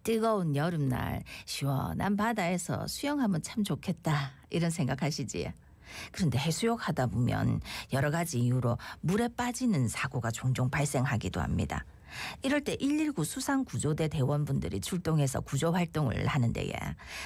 뜨거운 여름날 시원한 바다에서 수영하면 참 좋겠다 이런 생각하시지. 그런데 해수욕 하다 보면 여러 가지 이유로 물에 빠지는 사고가 종종 발생하기도 합니다. 이럴 때 119 수상구조대 대원분들이 출동해서 구조 활동을 하는데요.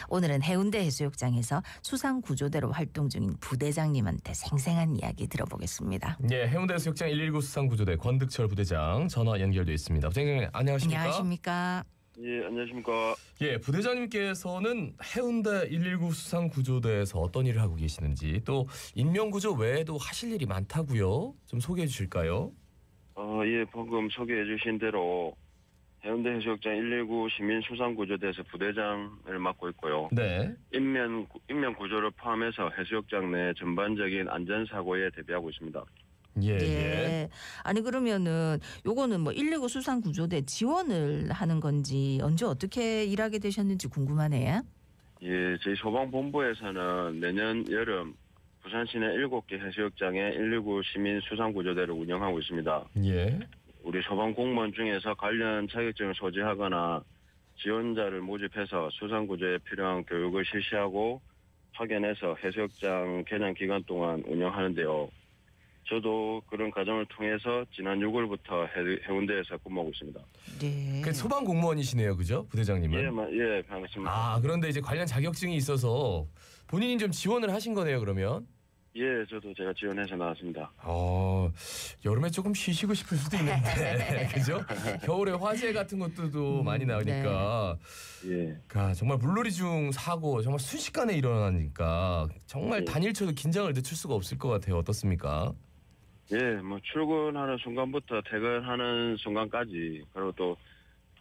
오늘은 해운대 해수욕장에서 수상구조대로 활동 중인 부대장님한테 생생한 이야기 들어보겠습니다. 예, 해운대 해수욕장 119 수상구조대 권득철 부대장 전화 연결돼 있습니다. 부대장님 안녕하십니까? 안녕하십니까? 예, 안녕하십니까. 예, 부대장님께서는 해운대 119 수상구조대에서 어떤 일을 하고 계시는지 또 인명구조 외에도 하실 일이 많다고요? 좀 소개해 주실까요? 예, 방금 소개해 주신 대로 해운대 해수욕장 119 시민수상구조대에서 부대장을 맡고 있고요. 네. 인면 구조를 포함해서 해수욕장 내 전반적인 안전사고에 대비하고 있습니다. 예, 네. 예. 아니 그러면은 요거는 뭐 119 수상구조대 지원을 하는 건지 언제 어떻게 일하게 되셨는지 궁금하네요. 예, 저희 소방본부에서는 내년 여름 부산 시내 7개 해수욕장에 119 시민수상구조대를 운영하고 있습니다. 예. 우리 소방 공무원 중에서 관련 자격증을 소지하거나 지원자를 모집해서 수상구조에 필요한 교육을 실시하고 파견해서 해수욕장 개장 기간 동안 운영하는데요. 저도 그런 과정을 통해서 지난 6월부터 해운대에서 근무하고 있습니다. 네. 그 소방 공무원이시네요, 그죠? 부대장님은? 예, 반갑습니다. 아, 그런데 이제 관련 자격증이 있어서 본인이 좀 지원을 하신 거네요, 그러면? 예, 저도 제가 지원해서 나왔습니다. 여름에 조금 쉬시고 싶을 수도 있는데, 그죠? 겨울에 화재 같은 것들도 많이 나오니까. 예. 정말 물놀이 중 사고 정말 순식간에 일어나니까 정말 예. 단일초도 긴장을 늦출 수가 없을 것 같아요. 어떻습니까? 예, 뭐 출근하는 순간부터 퇴근하는 순간까지, 그리고 또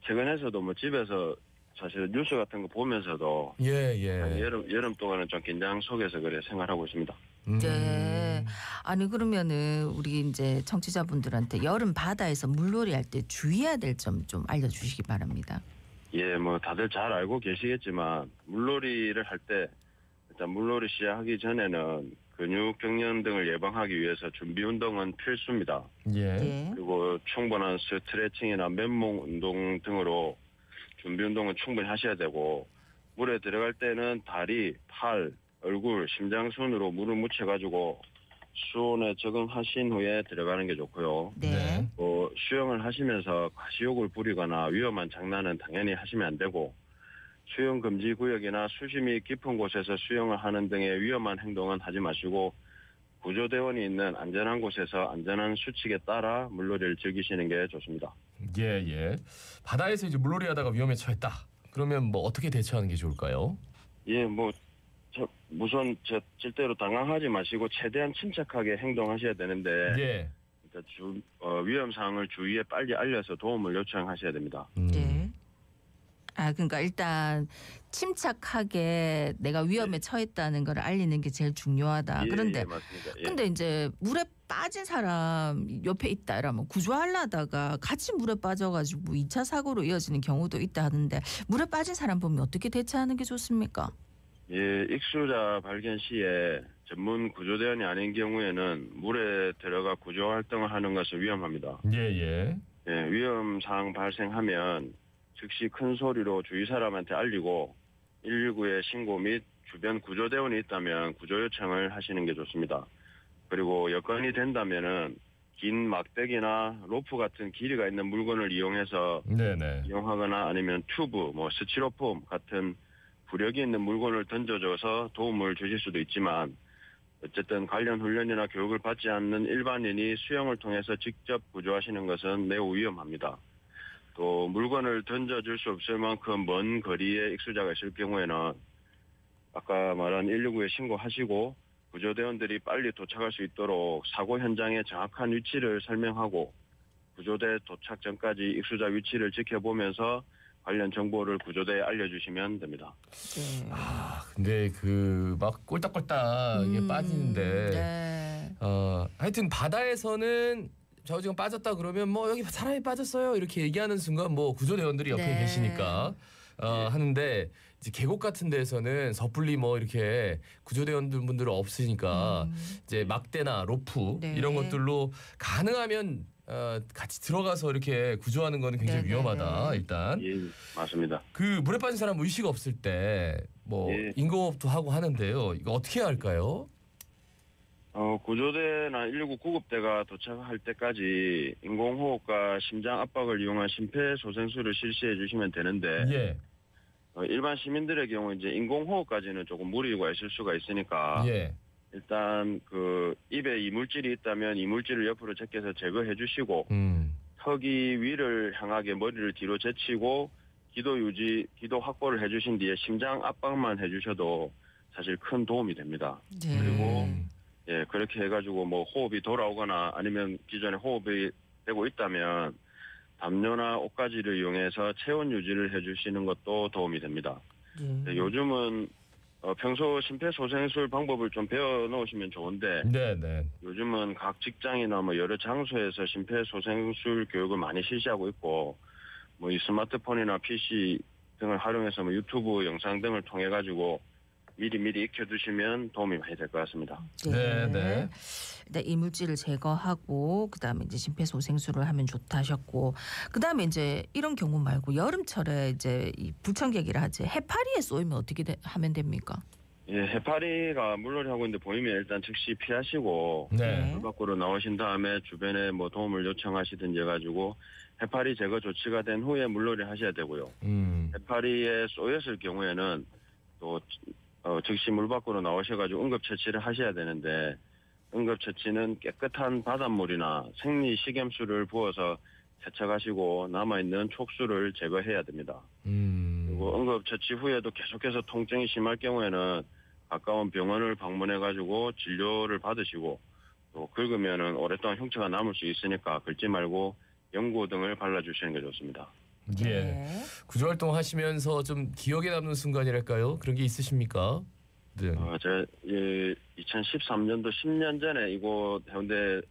퇴근해서도 뭐 집에서 사실 뉴스 같은 거 보면서도 예. 여름 동안은 좀 긴장 속에서 그래 생활하고 있습니다. 네. 아니 그러면은 우리 이제 청취자분들한테 여름 바다에서 물놀이 할 때 주의해야 될 점 좀 알려주시기 바랍니다. 예, 뭐 다들 잘 알고 계시겠지만 물놀이를 할 때 일단 물놀이 시작하기 전에는 근육 경련 등을 예방하기 위해서 준비 운동은 필수입니다. 예. 네. 그리고 충분한 스트레칭이나 맨몸 운동 등으로 준비 운동은 충분히 하셔야 되고, 물에 들어갈 때는 다리, 팔, 얼굴, 심장 순으로 물을 묻혀가지고 수온에 적응하신 후에 들어가는 게 좋고요. 네. 수영을 하시면서 가시욕을 부리거나 위험한 장난은 당연히 하시면 안 되고, 수영 금지 구역이나 수심이 깊은 곳에서 수영을 하는 등의 위험한 행동은 하지 마시고, 구조대원이 있는 안전한 곳에서 안전한 수칙에 따라 물놀이를 즐기시는 게 좋습니다. 예. 바다에서 이제 물놀이 하다가 위험에 처했다. 그러면 뭐 어떻게 대처하는 게 좋을까요? 예, 우선 절대로 당황하지 마시고 최대한 침착하게 행동하셔야 되는데, 예. 위험 사항을 주위에 빨리 알려서 도움을 요청하셔야 됩니다. 네. 그러니까 일단 침착하게 내가 위험에 처했다는 걸 알리는 게 제일 중요하다. 그런데 예, 맞습니다. 예. 근데 이제 물에 빠진 사람 옆에 있다 이러면 구조하려다가 같이 물에 빠져가지고 2차 사고로 이어지는 경우도 있다 하는데 물에 빠진 사람 보면 어떻게 대처하는 게 좋습니까? 예, 익수자 발견 시에 전문 구조대원이 아닌 경우에는 물에 들어가 구조 활동을 하는 것은 위험합니다. 예. 예, 위험 사항 발생하면 즉시 큰 소리로 주위 사람한테 알리고 119에 신고 및 주변 구조대원이 있다면 구조 요청을 하시는 게 좋습니다. 그리고 여건이 된다면은 긴 막대기나 로프 같은 길이가 있는 물건을 이용해서 네네. 이용하거나 아니면 튜브, 스티로폼 같은 부력이 있는 물건을 던져줘서 도움을 주실 수도 있지만, 어쨌든 관련 훈련이나 교육을 받지 않는 일반인이 수영을 통해서 직접 구조하시는 것은 매우 위험합니다. 또 물건을 던져줄 수 없을 만큼 먼 거리에 익수자가 있을 경우에는 아까 말한 119에 신고하시고 구조대원들이 빨리 도착할 수 있도록 사고 현장의 정확한 위치를 설명하고 구조대 도착 전까지 익수자 위치를 지켜보면서 관련 정보를 구조대에 알려주시면 됩니다. 네. 근데 막 꼴딱꼴딱 이게 빠지는데 네. 하여튼 바다에서는 저 지금 빠졌다 그러면 여기 사람이 빠졌어요 이렇게 얘기하는 순간 구조대원들이 옆에 네. 계시니까 하는데 이제 계곡 같은 데서는 섣불리 이렇게 구조대원분들은 없으니까 이제 막대나 로프 네. 이런 것들로 가능하면 같이 들어가서 이렇게 구조하는 거는 굉장히 네네네. 위험하다. 일단 예, 맞습니다. 그 물에 빠진 사람 의식 없을 때 뭐 예. 인공호흡도 하고 하는데요. 이거 어떻게 해야 할까요? 구조대나 119 구급대가 도착할 때까지 인공호흡과 심장 압박을 이용한 심폐소생술을 실시해 주시면 되는데 예, 일반 시민들의 경우 이제 인공호흡까지는 조금 무리가 있을 수가 있으니까 예, 일단 그 입에 이물질이 있다면 이물질을 옆으로 제껴서 제거해 주시고 턱이 위를 향하게 머리를 뒤로 제치고 기도 확보를 해주신 뒤에 심장 압박만 해주셔도 사실 큰 도움이 됩니다. 네. 그리고 예, 그렇게 해가지고 뭐 호흡이 돌아오거나 아니면 기존에 호흡이 되고 있다면 담요나 옷가지를 이용해서 체온 유지를 해주시는 것도 도움이 됩니다. 네. 요즘은 평소 심폐소생술 방법을 좀 배워 놓으시면 좋은데 네, 네. 요즘은 각 직장이나 뭐 여러 장소에서 심폐소생술 교육을 많이 실시하고 있고 뭐 이 스마트폰이나 PC 등을 활용해서 뭐 유튜브 영상 등을 통해 가지고 미리 익혀두시면 도움이 많이 될 것 같습니다. 네, 네. 일단 이물질을 제거하고 그다음에 이제 심폐소생술을 하면 좋다 하셨고 그다음에 이제 이런 경우 말고 여름철에 이제 이 불청객이라 하지 해파리에 쏘이면 어떻게 하면 됩니까? 예, 해파리가 물놀이 하고 있는데 보이면 일단 즉시 피하시고 네. 물 밖으로 나오신 다음에 주변에 뭐 도움을 요청하시든지 해가지고 해파리 제거 조치가 된 후에 물놀이 하셔야 되고요. 해파리에 쏘였을 경우에는 또 즉시 물 밖으로 나오셔가지고 응급처치를 하셔야 되는데 응급처치는 깨끗한 바닷물이나 생리식염수를 부어서 세척하시고 남아있는 촉수를 제거해야 됩니다. 그리고 응급처치 후에도 계속해서 통증이 심할 경우에는 가까운 병원을 방문해가지고 진료를 받으시고 또 긁으면은 오랫동안 흉터가 남을 수 있으니까 긁지 말고 연고 등을 발라주시는 게 좋습니다. 예. 구조활동 하시면서 좀 기억에 남는 순간이랄까요? 그런 게 있으십니까? 네. 제가 2013년도 10년 전에 이곳 해운대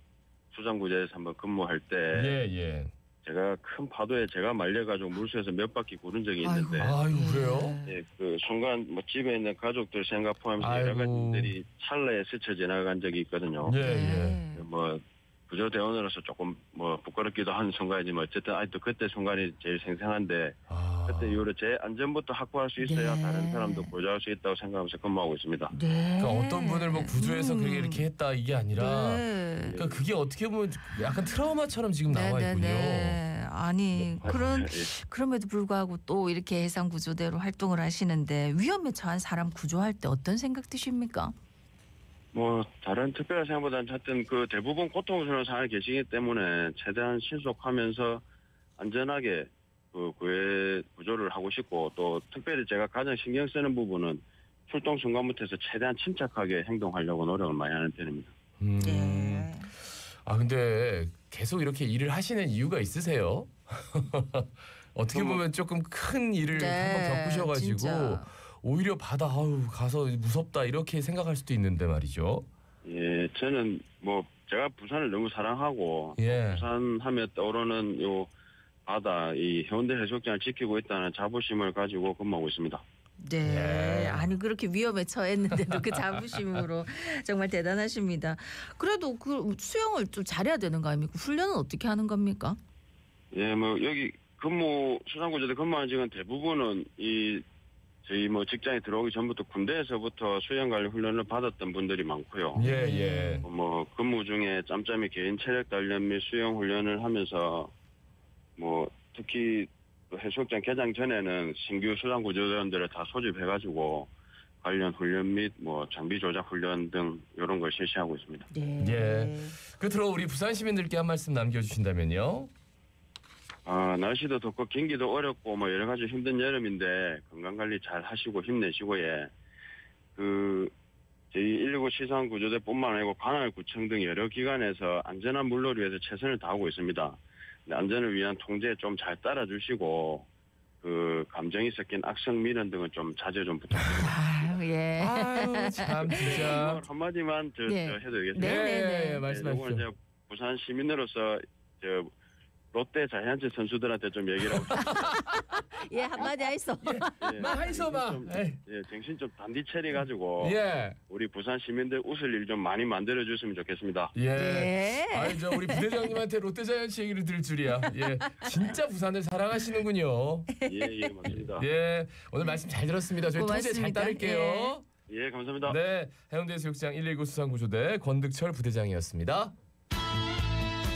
수장구제에서 한번 근무할 때 예. 제가 큰 파도에 제가 말려가지고 물속에서 몇 바퀴 구른 적이 있는데 아유, 그래요? 예, 그 순간 뭐 집에 있는 가족들 생각 포함해서 아이고. 여러 가지 일들이 찰나에 스쳐 지나간 적이 있거든요. 예. 뭐 구조대원으로서 조금 뭐 부끄럽기도 한 순간이지만 어쨌든 아직도 그때 순간이 제일 생생한데 그때 이후로 제 안전부터 확보할 수 있어야 네. 다른 사람도 보호할 수 있다고 생각하면서 근무하고 있습니다. 네. 그러니까 어떤 분을 뭐 구조해서 그게 이렇게 했다 이게 아니라 네. 그러니까 그게 어떻게 보면 약간 트라우마처럼 지금 나와 있군요. 아니 그럼에도 불구하고 또 이렇게 해상구조대로 활동을 하시는데 위험에 처한 사람 구조할 때 어떤 생각 드십니까? 뭐 다른 특별한 생각보다는 하여튼 그 대부분 고통스러운 상황에 계시기 때문에 최대한 신속하면서 안전하게 그 구해 구조를 하고 싶고 또 특별히 제가 가장 신경 쓰는 부분은 출동 순간부터 해서 최대한 침착하게 행동하려고 노력을 많이 하는 편입니다. 네. 아 근데 계속 이렇게 일을 하시는 이유가 있으세요? 어떻게 보면 조금 큰 일을 한번 겪으셔가지고 진짜. 오히려 바다 가서 무섭다 이렇게 생각할 수도 있는데 말이죠. 예, 저는 뭐 제가 부산을 너무 사랑하고 예. 부산 하면 떠오르는 요 바다 이 해운대 해수욕장을 지키고 있다는 자부심을 가지고 근무하고 있습니다. 네. 아니 그렇게 위험에 처했는데도 그 자부심으로 정말 대단하십니다. 그래도 그 수영을 좀 잘해야 되는 거 아닙니까? 훈련은 어떻게 하는 겁니까? 예, 뭐 여기 수상구조대 근무하는 직원 대부분은 저희 뭐 직장에 들어오기 전부터 군대에서부터 수영 관련 훈련을 받았던 분들이 많고요. 예. 뭐 근무 중에 짬짬이 개인 체력 단련 및 수영 훈련을 하면서 뭐 특히 해수욕장 개장 전에는 신규 수상구조대원들을 다 소집해가지고 관련 훈련 및 뭐 장비 조작 훈련 등 이런 걸 실시하고 있습니다. 네. 예. 끝으로 우리 부산 시민들께 한 말씀 남겨주신다면요. 날씨도 덥고 경기도 어렵고 뭐 여러 가지 힘든 여름인데 건강 관리 잘 하시고 힘내시고 저희 119 시상구조대뿐만 아니고 관할구청 등 여러 기관에서 안전한 물놀이 위해서 최선을 다하고 있습니다. 안전을 위한 통제 좀 잘 따라주시고 그 감정이 섞인 악성 민원 등은 좀 자제 좀 부탁드립니다. 예. 아유 참 진짜. 한마디만 해도 되겠습니다. 네. 말씀하십시오. 이제 부산 시민으로서 롯데 자이언츠 선수들한테 좀 얘기를 하고 예, 한마디 하이소. 예, 마 하이소 마. 정신 좀 단디 차려가지고 예. 우리 부산 시민들 웃을 일 좀 많이 만들어 줬으면 좋겠습니다. 예. 예. 아니 저 우리 부대장님한테 롯데자이언츠 얘기를 들을 줄이야. 예. 진짜 부산을 사랑하시는군요. 예, 맞습니다. 예. 오늘 말씀 잘 들었습니다. 저희 통제 잘 고맙습니다. 따를게요. 예, 감사합니다. 네. 해운대 해수욕장 119 수상구조대 권득철 부대장이었습니다.